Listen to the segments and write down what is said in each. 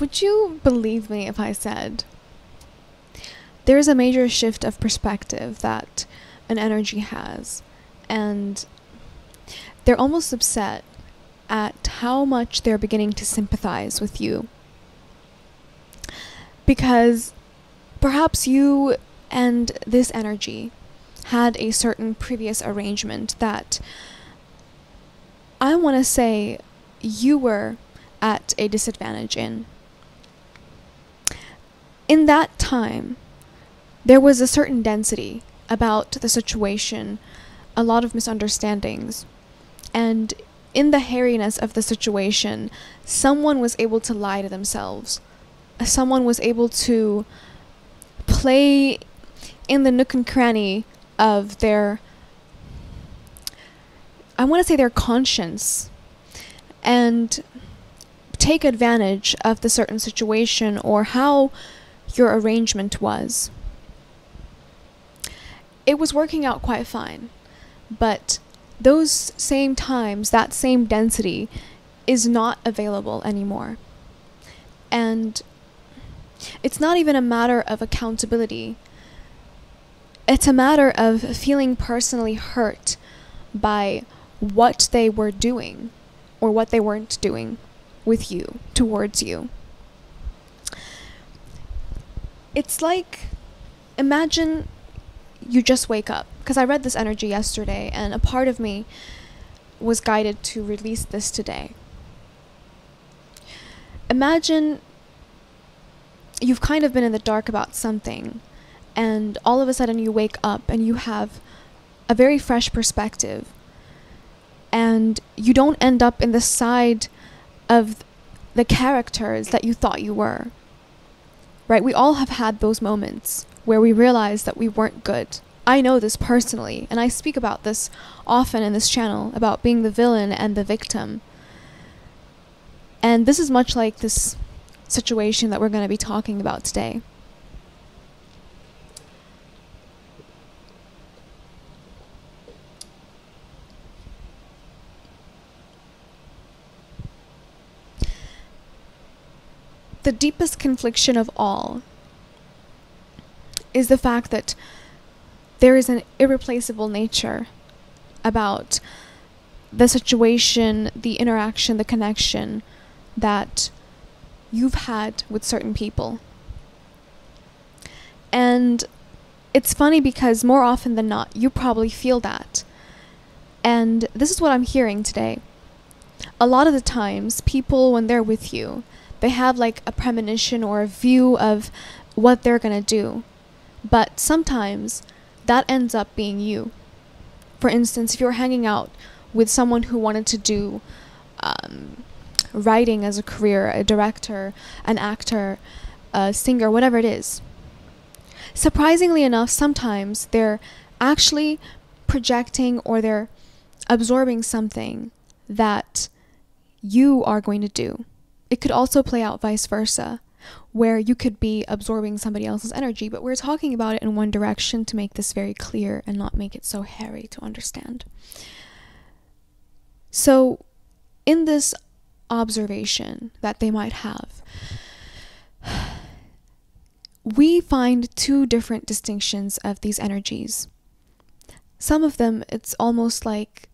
Would you believe me if I said there's a major shift of perspective that an energy has, and they're almost upset at how much they're beginning to sympathize with you? Because perhaps you and this energy had a certain previous arrangement that I want to say you were at a disadvantage in. In that time, there was a certain density about the situation, a lot of misunderstandings, and in the hairiness of the situation, someone was able to lie to themselves. Someone was able to play in the nook and cranny of their, I want to say their conscience, and take advantage of the certain situation or how your arrangement was. It was working out quite fine, but those same times, that same density is not available anymore. And it's not even a matter of accountability. It's a matter of feeling personally hurt by what they were doing or what they weren't doing with you, towards you. It's like, imagine you just wake up, because I read this energy yesterday and a part of me was guided to release this today. Imagine you've kind of been in the dark about something, and all of a sudden you wake up and you have a very fresh perspective, and you don't end up in the side of the characters that you thought you were. Right? We all have had those moments where we realize that we weren't good. I know this personally, and I speak about this often in this channel, about being the villain and the victim. And this is much like this situation that we're going to be talking about today. The deepest confliction of all is the fact that there is an irreplaceable nature about the situation, the interaction, the connection that you've had with certain people. And it's funny because more often than not, you probably feel that. And this is what I'm hearing today. A lot of the times, people, when they're with you, they have like a premonition or a view of what they're gonna do. But sometimes that ends up being you. For instance, if you're hanging out with someone who wanted to do writing as a career, a director, an actor, a singer, whatever it is, surprisingly enough, sometimes they're actually projecting or they're absorbing something that you are going to do. It could also play out vice versa, where you could be absorbing somebody else's energy, but we're talking about it in one direction to make this very clear and not make it so hairy to understand. So, in this observation that they might have, we find two different distinctions of these energies. Some of them, it's almost like,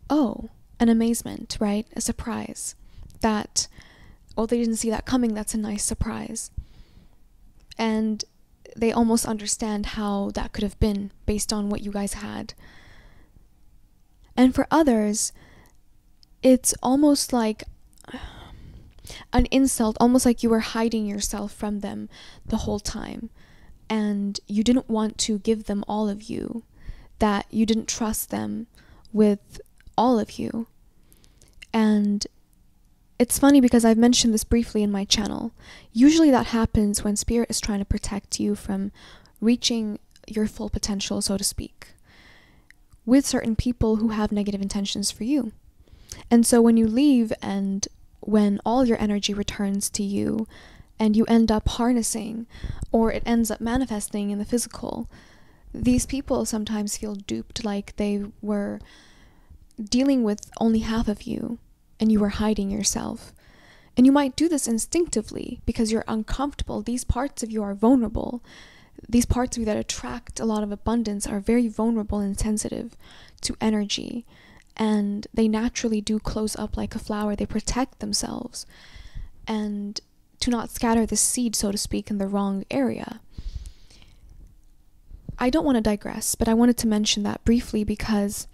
oh, an amazement, right? A surprise. That, oh, they didn't see that coming, that's a nice surprise. And they almost understand how that could have been based on what you guys had. And for others, it's almost like an insult, almost like you were hiding yourself from them the whole time. And you didn't want to give them all of you, that you didn't trust them with all of you. And it's funny because I've mentioned this briefly in my channel. Usually that happens when Spirit is trying to protect you from reaching your full potential, so to speak, with certain people who have negative intentions for you. And so when you leave and when all your energy returns to you and you end up harnessing or it ends up manifesting in the physical, these people sometimes feel duped, like they were dealing with only half of you and you were hiding yourself. And you might do this instinctively because you're uncomfortable. These parts of you are vulnerable. These parts of you that attract a lot of abundance are very vulnerable and sensitive to energy. And they naturally do close up like a flower. They protect themselves and to not scatter the seed, so to speak, in the wrong area. I don't want to digress, but I wanted to mention that briefly because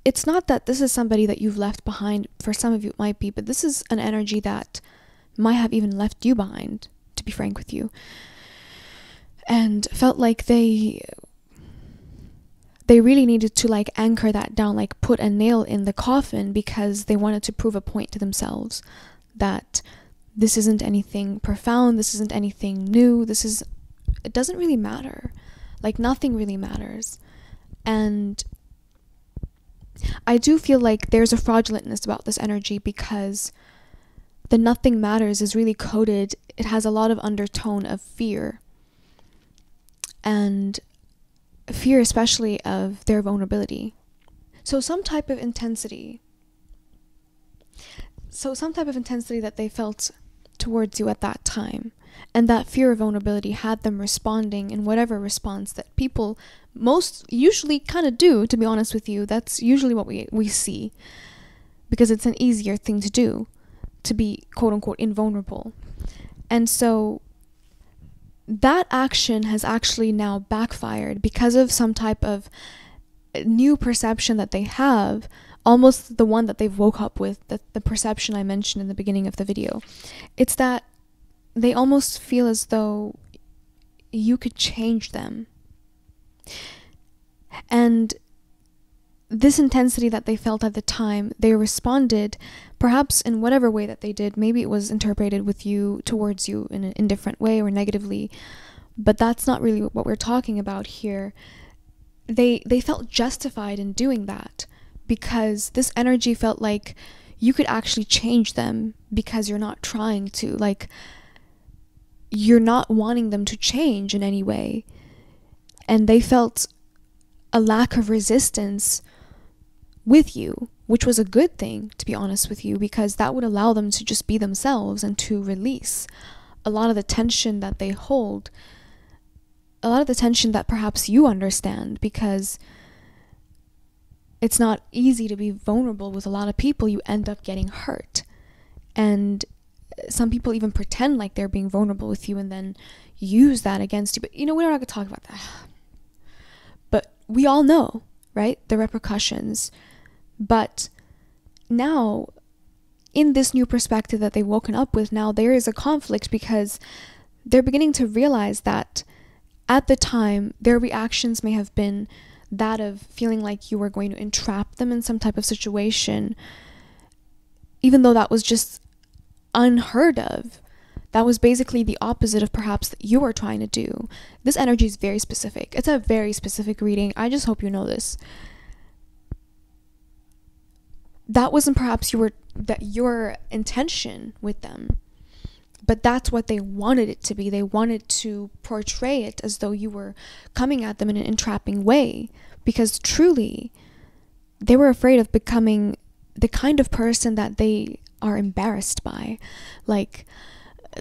it's not that this is somebody that you've left behind. For some of you it might be, but this is an energy that might have even left you behind, to be frank with you, and felt like they really needed to like anchor that down, like put a nail in the coffin, because they wanted to prove a point to themselves that this isn't anything profound, this isn't anything new, it doesn't really matter, like nothing really matters. And I do feel like there's a fraudulentness about this energy because the nothing matters is really coded. It has a lot of undertone of fear, and fear especially of their vulnerability. So some type of intensity that they felt towards you at that time, and that fear of vulnerability had them responding in whatever response that people most usually kind of do, to be honest with you. That's usually what we see, because it's an easier thing to do, to be quote-unquote invulnerable. And so that action has actually now backfired because of some type of new perception that they have, almost the one that they've woke up with, the perception I mentioned in the beginning of the video. It's that they almost feel as though you could change them. And this intensity that they felt at the time, they responded perhaps in whatever way that they did. Maybe it was interpreted towards you in an indifferent way or negatively, but that's not really what we're talking about here. They felt justified in doing that because this energy felt like you could actually change them, because you're not trying to, like, you're not wanting them to change in any way. And they felt a lack of resistance with you, which was a good thing, to be honest with you, because that would allow them to just be themselves and to release a lot of the tension that they hold, a lot of the tension that perhaps you understand, because it's not easy to be vulnerable with a lot of people. You end up getting hurt, and some people even pretend like they're being vulnerable with you and then use that against you. But we're not going to talk about that. But we all know, right, the repercussions. But now, in this new perspective that they've woken up with, now there is a conflict, because they're beginning to realize that at the time their reactions may have been that of feeling like you were going to entrap them in some type of situation, even though that was just unheard of. That was basically the opposite of perhaps that you were trying to do. This energy is very specific. It's a very specific reading. I just hope you know this. That wasn't perhaps your intention with them, but that's what they wanted it to be. They wanted to portray it as though you were coming at them in an entrapping way, because truly they were afraid of becoming the kind of person that they are embarrassed by, like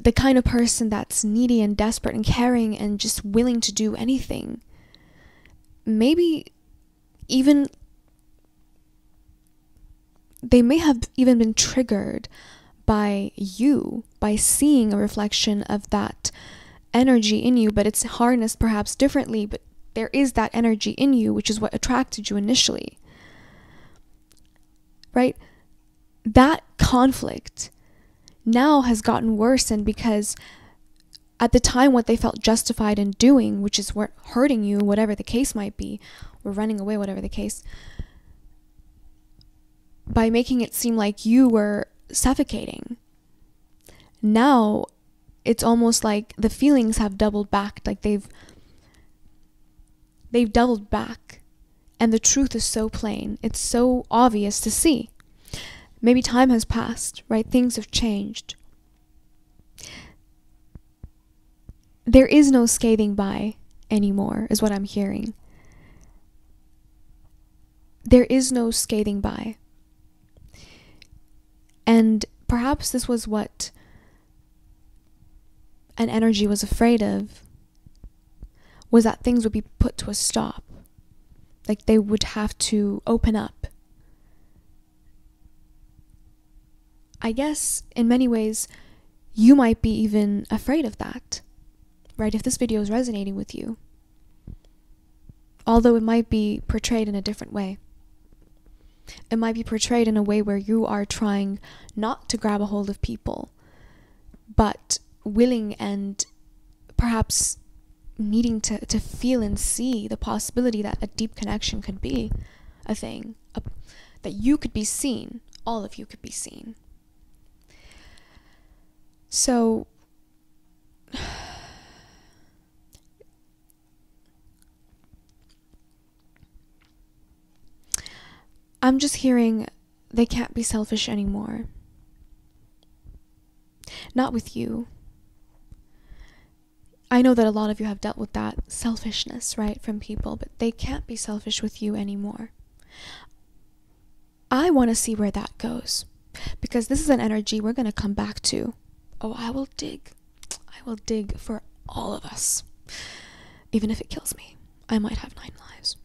the kind of person that's needy and desperate and caring and just willing to do anything. Maybe even they may have even been triggered by you, by seeing a reflection of that energy in you, but it's harnessed perhaps differently, but there is that energy in you, which is what attracted you initially, right? That conflict now has gotten worsened, because at the time what they felt justified in doing, which is hurting you, whatever the case might be, or running away, whatever the case, by making it seem like you were suffocating, now it's almost like the feelings have doubled back, like they've doubled back, and the truth is so plain, it's so obvious to see. Maybe time has passed, right? Things have changed. There is no skating by anymore, is what I'm hearing. There is no skating by. And perhaps this was what an energy was afraid of, was that things would be put to a stop. Like they would have to open up. I guess in many ways, you might be even afraid of that, right? If this video is resonating with you. Although it might be portrayed in a different way. It might be portrayed in a way where you are trying not to grab a hold of people, but willing and perhaps needing to feel and see the possibility that a deep connection could be a thing, that you could be seen, all of you could be seen. So, I'm just hearing they can't be selfish anymore. Not with you. I know that a lot of you have dealt with that selfishness, right, from people, but they can't be selfish with you anymore. I want to see where that goes, because this is an energy we're going to come back to. Oh, I will dig for all of us. Even if it kills me, I might have 9 lives.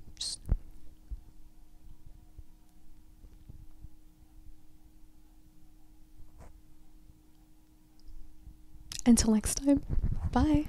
Until next time, bye.